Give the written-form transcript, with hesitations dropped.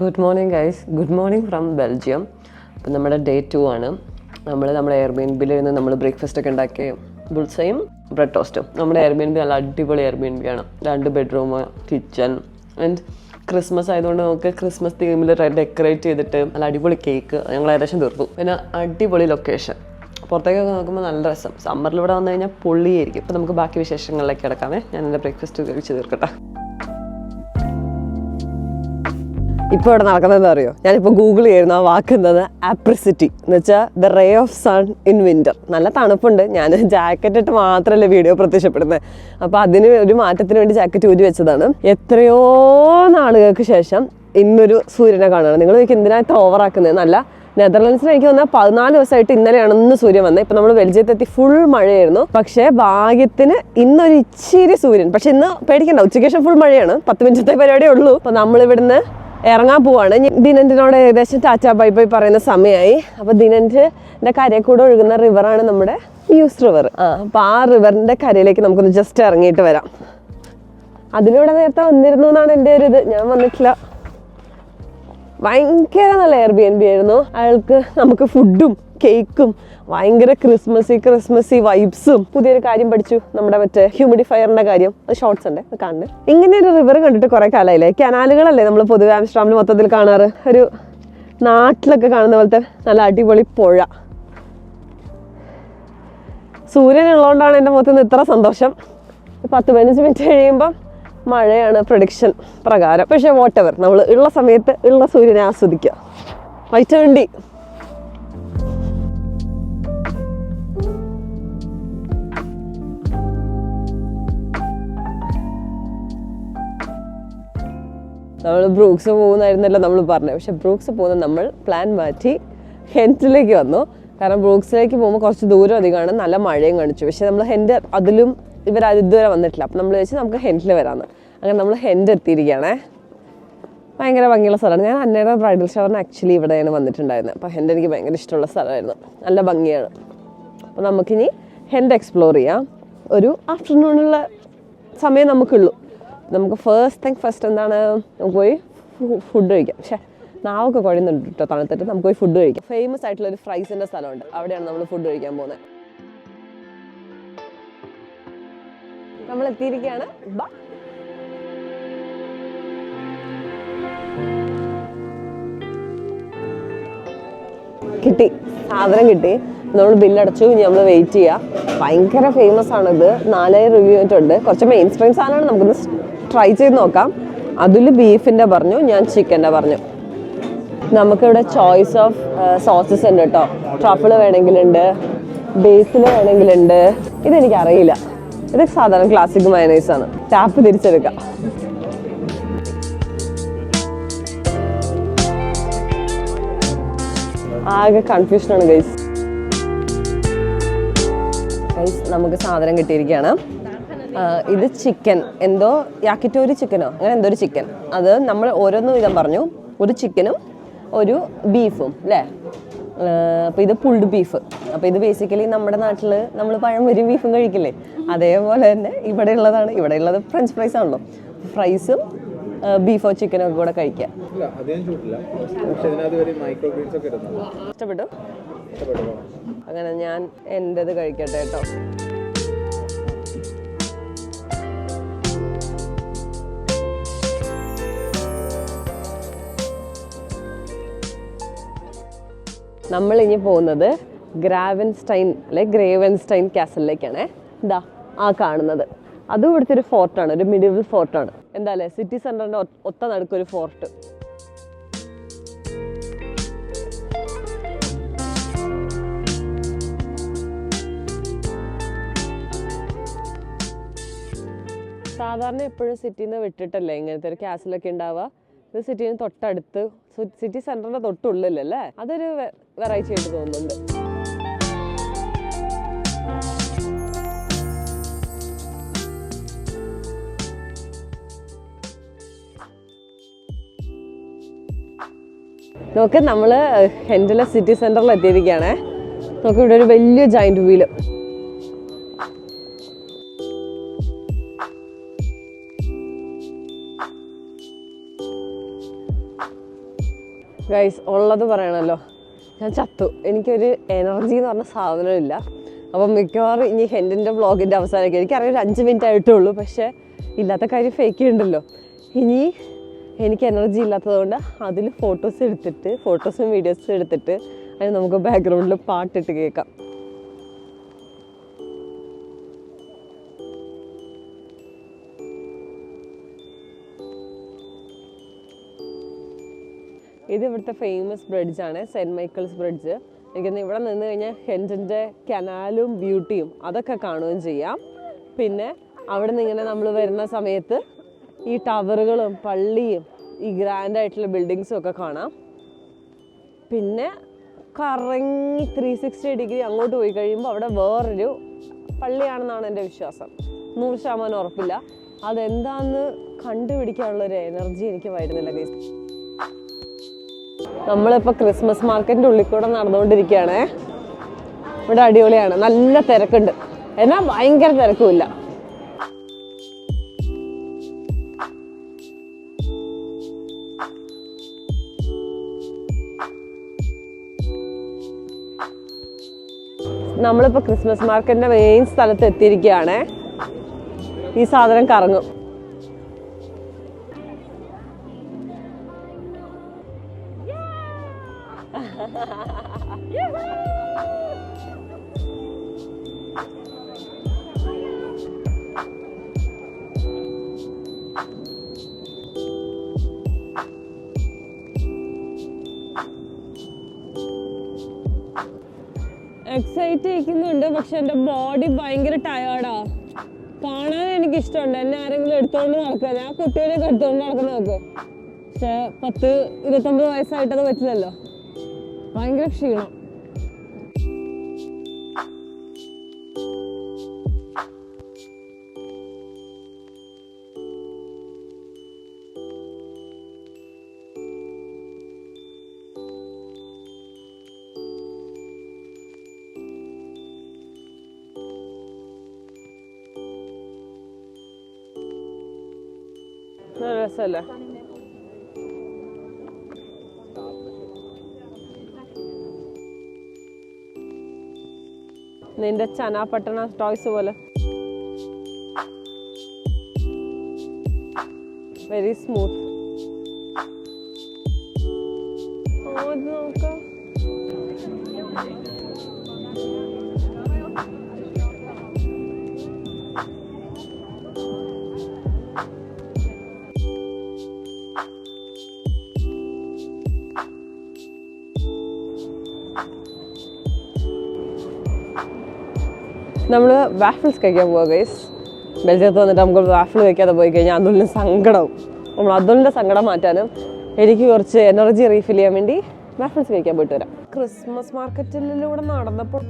Good morning guys, good morning from Belgium. അപ്പം നമ്മുടെ day 2 ആണ്. നമ്മുടെ എയർബിഎൻബിയിൽ നിന്ന് നമ്മൾ ബ്രേക്ക്ഫാസ്റ്റ് ഒക്കെ ഉണ്ടാക്കി ബുൾസയും ബ്രെഡ് ടോസ്റ്റും. നമ്മുടെ എയർബിഎൻബി നല്ല അടിപൊളി എയർബിഎൻബി ആണ്. 2 ബെഡ്റൂം, കിച്ചൺ ആൻഡ് ക്രിസ്മസ് ആയതുകൊണ്ട് നമുക്ക് ക്രിസ്മസ് തീമിൽ ഡെക്കറേറ്റ് ചെയ്തിട്ട് നല്ല അടിപൊളി കേക്ക് ഞങ്ങൾ ഏകദേശം തീർത്തു. പിന്നെ അടിപൊളി ലൊക്കേഷൻ, പുറത്തേക്കൊക്കെ നോക്കുമ്പോൾ നല്ല രസം. സമ്മറിൽ ഇവിടെ വന്നു കഴിഞ്ഞാൽ പൊള്ളിയായിരിക്കും. അപ്പോൾ നമുക്ക് ബാക്കി വിശേഷങ്ങളിലേക്ക് കിടക്കാമേ. ഞാൻ എൻ്റെ ബ്രേക്ക്ഫാസ്റ്റ് കഴിച്ച് തീർക്കട്ടെ. ഇപ്പോൾ ഇവിടെ നടക്കുന്നത് എന്താ അറിയോ? ഞാനിപ്പോൾ ഗൂഗിൾ ചെയ്യുന്ന ആ വാക്കുന്നത് ആപ്രിസിറ്റി എന്ന് വെച്ചാൽ the ray of sun in winter. നല്ല തണുപ്പുണ്ട്. ഞാൻ ജാക്കറ്റ് ഇട്ട് മാത്രമല്ലേ വീഡിയോ പ്രത്യക്ഷപ്പെടുന്നത്. അപ്പോൾ അതിന് ഒരു മാറ്റത്തിന് വേണ്ടി ജാക്കറ്റ് ഊരി വെച്ചതാണ്. എത്രയോ നാളുകൾക്ക് ശേഷം ഇന്നൊരു സൂര്യനെ കാണുകയാണ്. നിങ്ങൾ എന്തിനാ ഇത്ര ഓവറാക്കുന്നത്? നല്ല നെതർലൻഡ്സിൽ എനിക്ക് വന്നാൽ 14 ദിവസമായിട്ട് ഇന്നലെയാണ് ഇന്ന് സൂര്യൻ വന്നത്. ഇപ്പം നമ്മൾ ബെൽജിയത്തെത്തി ഫുൾ മഴയായിരുന്നു. പക്ഷേ ഭാഗ്യത്തിന് ഇന്നൊരു ഇച്ചിരി സൂര്യൻ. പക്ഷെ ഇന്ന് പേടിക്കണ്ട, ഉച്ചയ്ക്ക് ശേഷം ഫുൾ മഴയാണ്. 10 മിനിറ്റത്തെ പരിപാടിയേ ഉള്ളൂ. അപ്പോൾ നമ്മളിവിടുന്ന് ഇറങ്ങാൻ പോവാണ്. ദിനന്റിനോട് ഏകദേശം ടാറ്റാ ബൈ ബൈ പറയുന്ന സമയമായി. അപ്പോൾ ദിനന്റിന്റെ കരയിൽ കൂടെ ഒഴുകുന്ന റിവറാണ് നമ്മുടെ യൂസ് റിവർ. അപ്പോൾ ആ റിവറിന്റെ കരയിലേക്ക് നമുക്കൊന്ന് ജസ്റ്റ് ഇറങ്ങിയിട്ട് വരാം. അതിലൂടെ നേരത്തെ വന്നിരുന്നു എന്നാണ് എൻ്റെ ഒരു ഇത്. ഞാൻ വന്നിട്ടില്ല. ഭയങ്കര നല്ല എയർബിഎൻബി ആയിരുന്നു. അയാൾക്ക് നമുക്ക് ഫുഡും കേക്കും ഭയങ്കര ക്രിസ്മസി വൈബ്സും. പുതിയൊരു കാര്യം പഠിച്ചു, നമ്മുടെ മറ്റേ ഹ്യൂമിഡിഫയറിന്റെ കാര്യം. അത് ഷോർട്സ് ഉണ്ട്, അത് കാണുന്നത്. ഇങ്ങനെ ഒരു റിവർ കണ്ടിട്ട് കുറെ കാലമായില്ലേ. കനാലുകളല്ലേ നമ്മൾ പൊതുവെ ആംസ്റ്റർഡാമിൽ മൊത്തത്തിൽ കാണാറ്. ഒരു നാട്ടിലൊക്കെ കാണുന്ന പോലത്തെ നല്ല അടിപൊളി പുഴ. സൂര്യൻ ഉള്ളതുകൊണ്ടാണ് എൻ്റെ മുഖത്ത് നിന്ന് ഇത്ര സന്തോഷം. 10-15 മിനിറ്റ് കഴിയുമ്പം മഴയാണ് പ്രഡിക്ഷൻ പ്രകാരം. പക്ഷേ വോട്ടെവർ, നമ്മൾ ഉള്ള സമയത്ത് ഉള്ള സൂര്യനെ ആസ്വദിക്കുക. Vitamin D. നമ്മൾ ബ്രൂക്സ് പോകുന്നായിരുന്നല്ലോ നമ്മൾ പറഞ്ഞത്. പക്ഷെ ബ്രൂക്സ് പോകുന്ന നമ്മൾ പ്ലാൻ മാറ്റി ഹെൻറ്റിലേക്ക് വന്നു. കാരണം ബ്രൂക്സിലേക്ക് പോകുമ്പോൾ കുറച്ച് ദൂരം അധികമാണ്, നല്ല മഴയും കാണിച്ചു. പക്ഷെ നമ്മൾ ഹെൻറ്റ് അതിലും ഇതുവരെ വന്നിട്ടില്ല. അപ്പം നമ്മൾ വെച്ച് നമുക്ക് ഹെൻറ്റിൽ വരാമെന്ന്. അങ്ങനെ നമ്മൾ ഹെൻറ്റ് എത്തിയിരിക്കുകയാണേ. ഭയങ്കര ഭംഗിയുള്ള സ്ഥലമാണ്. ഞാൻ അന്നയുടെ ബ്രൈഡൽ ഷവറിന് ആക്ച്വലി ഇവിടെയാണ് വന്നിട്ടുണ്ടായിരുന്നത്. അപ്പോൾ ഹെൻറ്റ് എനിക്ക് ഭയങ്കര ഇഷ്ടമുള്ള സ്ഥലമായിരുന്നു. നല്ല ഭംഗിയാണ്. അപ്പോൾ നമുക്കിനി ഹെൻറ്റ് എക്സ്പ്ലോർ ചെയ്യാം. ഒരു ആഫ്റ്റർനൂണുള്ള സമയം നമുക്കുള്ളൂ. നമുക്ക് ഫസ്റ്റ് എന്താണ്, നമുക്ക് പോയി ഫുഡ് കഴിക്കാം. പക്ഷേ നാവൊക്കെ കുഴയുന്നുണ്ട് കേട്ടോ തണുത്തിട്ട്. നമുക്ക് പോയി ഫുഡ് കഴിക്കാം. ഫേമസ് ആയിട്ടുള്ള ഒരു ഫ്രൈസിൻ്റെ സ്ഥലമുണ്ട്, അവിടെയാണ് നമ്മൾ ഫുഡ് കഴിക്കാൻ പോകുന്നത്. നമ്മൾ എത്തിയിരിക്കുകയാണ്. കിട്ടി, സാധനം കിട്ടി. നമ്മൾ ബില്ലടച്ചു. ഇനി നമ്മൾ വെയിറ്റ് ചെയ്യാം. ഭയങ്കര ഫേമസ് ആണിത്. 4000 റിവ്യൂ ആയിട്ടുണ്ട്. കുറച്ച് മെയിൻ സ്ട്രീം സാധനമാണ്. നമുക്കൊന്ന് ട്രൈ ചെയ്ത് നോക്കാം. അതിൽ ബീഫിൻ്റെ പറഞ്ഞു, ഞാൻ ചിക്കൻ്റെ പറഞ്ഞു. നമുക്കിവിടെ ചോയ്സ് ഓഫ് സോസസ് ഉണ്ട് കേട്ടോ. ട്രഫിൾ വേണമെങ്കിലുണ്ട്, ബേസിൽ വേണമെങ്കിലുണ്ട്. ഇതെനിക്കറിയില്ല. ഇത് സാധാരണ ക്ലാസിക് മയനൈസാണ്. ടാപ്പ് തിരിച്ചെടുക്കാം. ആകെ കൺഫ്യൂഷനാണ് ഗൈസ്. നമുക്ക് സാധനം കിട്ടിയിരിക്കുകയാണ്. ഇത് ചിക്കൻ, എന്തോ യാക്കിറ്റോരി ചിക്കനോ അങ്ങനെ എന്തോ ഒരു ചിക്കൻ. അത് നമ്മൾ ഓരോന്നും വിധം പറഞ്ഞു. ഒരു ചിക്കനും ഒരു ബീഫും അല്ലേ. അപ്പോൾ ഇത് പുൾഡ് ബീഫ്. അപ്പോൾ ഇത് ബേസിക്കലി നമ്മുടെ നാട്ടിൽ നമ്മൾ പഴംപൊരി ബീഫും കഴിക്കില്ലേ, അതേപോലെ തന്നെ ഇവിടെ ഉള്ളതാണ്. ഇവിടെ ഉള്ളത് ഫ്രഞ്ച് ഫ്രൈസ് ആണല്ലോ. ഫ്രൈസും ബീഫോ ചിക്കനോ ഒക്കെ കൂടെ കഴിക്കാം. ഇഷ്ടപ്പെട്ടു? അങ്ങനെ ഞാൻ എൻ്റെത് കഴിക്കട്ടെ കേട്ടോ. നമ്മൾ ഇനി പോകുന്നത് ഗ്രേവൻസ്റ്റൈൻ കാസലിലേക്കാണ്. ഇതാ ആ കാണുന്നത്, അതും ഇവിടുത്തെ ഒരു ഫോർട്ടാണ്, ഒരു മിഡിവൽ ഫോർട്ടാണ്. എന്താ അല്ലേ, സിറ്റി സെന്ററിന്റെ ഒത്ത നടുക്കൊരു ഫോർട്ട്. സാധാരണ എപ്പോഴും സിറ്റിയിൽ നിന്ന് വിട്ടിട്ടല്ലേ ഇങ്ങനത്തെ ഒരു കാസലൊക്കെ ഉണ്ടാവുക. ഇത് സിറ്റിന് തൊട്ടടുത്ത്, സിറ്റി സെന്ററിന്റെ തൊട്ടുള്ളിലല്ലേ. അതൊരു വെറൈറ്റി ആയിട്ട് തോന്നുന്നുണ്ട്. നോക്ക്, നമ്മള് ഹെൻറ്റിലെ സിറ്റി സെന്ററിൽ എത്തിയിരിക്കുകയാണേ. നോക്ക്, ഇവിടെ ഒരു വലിയ ജയന്റ് വീല്. ഗൈസ് ഉള്ളത് പറയണല്ലോ, ഞാൻ ചത്തു. എനിക്കൊരു എനർജി എന്ന് പറഞ്ഞ സാധനമില്ല. അപ്പം മിക്കവാറും ഇനി ഹെൻഡിൻ്റെ വ്ളോഗിൻ്റെ അവസാനമൊക്കെ എനിക്കറിയാം ഒരു 5 മിനിറ്റ് ആയിട്ടേ ഉള്ളൂ. പക്ഷേ ഇല്ലാത്ത കാര്യം ഫേക്ക് ഉണ്ടല്ലോ. ഇനി എനിക്ക് എനർജി ഇല്ലാത്തതുകൊണ്ട് അതിൽ ഫോട്ടോസും വീഡിയോസും എടുത്തിട്ട് അതിന് നമുക്ക് ബാക്ക്ഗ്രൗണ്ടിൽ പാട്ടിട്ട് കേൾക്കാം. ഇത് ഇവിടുത്തെ ഫേമസ് ബ്രിഡ്ജാണ്, സെൻറ്റ് മൈക്കിൾസ് ബ്രിഡ്ജ്. എനിക്കൊന്ന് ഇവിടെ നിന്ന് കഴിഞ്ഞാൽ ഹെൻറ്റിൻ്റെ കനാലും ബ്യൂട്ടിയും അതൊക്കെ കാണുകയും ചെയ്യാം. പിന്നെ അവിടെ നിന്ന് ഇങ്ങനെ നമ്മൾ വരുന്ന സമയത്ത് ഈ ടവറുകളും പള്ളിയും ഈ ഗ്രാൻഡായിട്ടുള്ള ബിൽഡിങ്സും ഒക്കെ കാണാം. പിന്നെ കറങ്ങി 360 ഡിഗ്രി അങ്ങോട്ട് പോയി കഴിയുമ്പോൾ അവിടെ വേറൊരു പള്ളിയാണെന്നാണ് എൻ്റെ വിശ്വാസം. 100% ഉറപ്പില്ല. അതെന്താണെന്ന് കണ്ടുപിടിക്കാനുള്ളൊരു എനർജി എനിക്ക് വരുന്നില്ല ഗൈസ്. നമ്മളിപ്പോൾ ക്രിസ്മസ് മാർക്കറ്റിൻ്റെ ഉള്ളിൽ കൂടെ നടന്നുകൊണ്ടിരിക്കുകയാണേ. ഇവിടെ അടിപൊളിയാണ്, നല്ല തിരക്കുണ്ട്, എന്നാൽ ഭയങ്കര തിരക്കുമില്ല. നമ്മളിപ്പോൾ ക്രിസ്മസ് മാർക്കറ്റിൻ്റെ മെയിൻ സ്ഥലത്ത് എത്തിയിരിക്കുകയാണ്. ഈ സാധനം കറങ്ങും. എക്സൈറ്റ് ചെയ്യിക്കുന്നുണ്ട്, പക്ഷെ എൻ്റെ ബോഡി ഭയങ്കര ടയേർഡാ. കാണാൻ എനിക്കിഷ്ടമുണ്ട്, എന്നെ ആരെങ്കിലും എടുത്തോണ്ട് നടക്കുക. ഞാൻ കുട്ടികളെയൊക്കെ എടുത്തോണ്ട് നടക്കുന്ന നോക്ക്. പക്ഷെ 10-29 വയസ്സായിട്ടത് പറ്റില്ലല്ലോ. ഭയങ്കര ക്ഷീണം. രസമല്ലേ? നിന്റെ ചനാപട്ടണ ടോയ്സ് പോലെ വെരി സ്മൂത്ത്. നോക്കാം. നമ്മൾ വാഫിൾസ് കഴിക്കാൻ പോവുക ഗൈസ്. ബെൽജിയത്ത് വന്നിട്ട് നമുക്ക് വാഫിൾ കഴിക്കാതെ പോയി കഴിഞ്ഞാൽ അതുലിന് സങ്കടവും. നമ്മൾ അതുലിൻ്റെ സങ്കടം മാറ്റാനും എനിക്ക് കുറച്ച് എനർജി റീഫിൽ ചെയ്യാൻ വേണ്ടി വാഫിൾസ് കഴിക്കാൻ പോയിട്ട് വരാം. ക്രിസ്മസ് മാർക്കറ്റിലൂടെ നടന്നപ്പോൾ